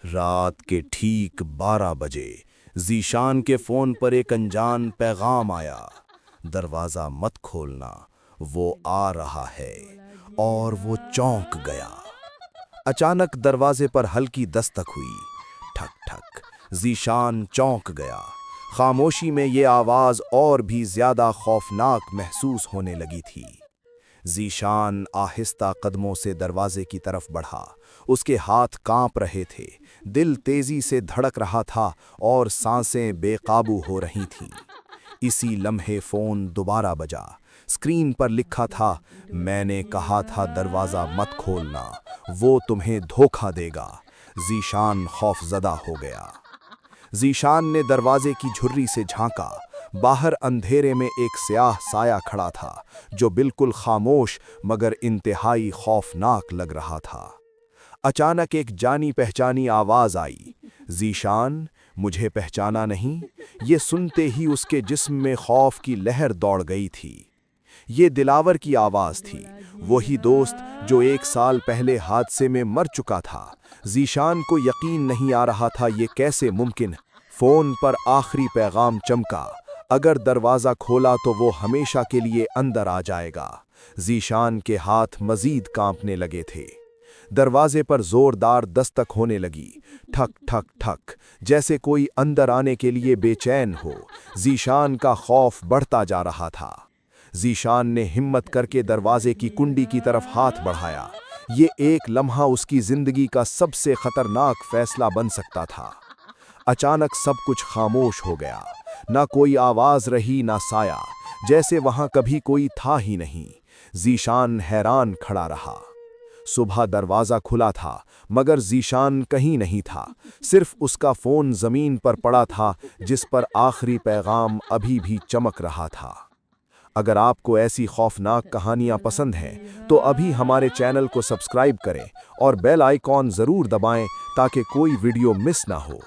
रात के ठीक 12 बजे ज़ीशान के फ़ोन पर एक अनजान पैगाम आया। दरवाज़ा मत खोलना, वो आ रहा है। और वो चौंक गया। अचानक दरवाजे पर हल्की दस्तक हुई। ठक ठक। ज़ीशान चौंक गया। खामोशी में ये आवाज़ और भी ज़्यादा खौफनाक महसूस होने लगी थी। ज़ीशान आहिस्ता कदमों से दरवाजे की तरफ बढ़ा। उसके हाथ कांप रहे थे, दिल तेजी से धड़क रहा था और सांसें बेकाबू हो रही थीं। इसी लम्हे फ़ोन दोबारा बजा। स्क्रीन पर लिखा था, मैंने कहा था दरवाज़ा मत खोलना, वो तुम्हें धोखा देगा। ज़ीशान खौफज़दा हो गया। ज़ीशान ने दरवाजे की झुर्री से झांका। बाहर अंधेरे में एक स्याह साया खड़ा था, जो बिल्कुल खामोश मगर इंतहाई खौफनाक लग रहा था। अचानक एक जानी पहचानी आवाज़ आई, ज़ीशान, मुझे पहचाना नहीं? ये सुनते ही उसके जिस्म में खौफ की लहर दौड़ गई थी। ये दिलावर की आवाज़ थी, वही दोस्त जो 1 साल पहले हादसे में मर चुका था। ज़ीशान को यकीन नहीं आ रहा था ये कैसे मुमकिन है। फ़ोन पर आखिरी पैगाम चमका, अगर दरवाज़ा खोला तो वो हमेशा के लिए अंदर आ जाएगा। ज़ीशान के हाथ मज़ीद कांपने लगे थे। दरवाजे पर ज़ोरदार दस्तक होने लगी, ठक ठक ठक, जैसे कोई अंदर आने के लिए बेचैन हो। ज़ीशान का खौफ बढ़ता जा रहा था। ज़ीशान ने हिम्मत करके दरवाजे की कुंडी की तरफ हाथ बढ़ाया। ये एक लम्हा उसकी ज़िंदगी का सबसे ख़तरनाक फ़ैसला बन सकता था। अचानक सब कुछ खामोश हो गया। ना कोई आवाज़ रही, ना साया, जैसे वहाँ कभी कोई था ही नहीं। ज़ीशान हैरान खड़ा रहा। सुबह दरवाज़ा खुला था, मगर ज़ीशान कहीं नहीं था। सिर्फ उसका फ़ोन ज़मीन पर पड़ा था, जिस पर आखिरी पैगाम अभी भी चमक रहा था। अगर आपको ऐसी खौफनाक कहानियाँ पसंद हैं, तो अभी हमारे चैनल को सब्सक्राइब करें और बेल आइकॉन ज़रूर दबाएं ताकि कोई वीडियो मिस ना हो।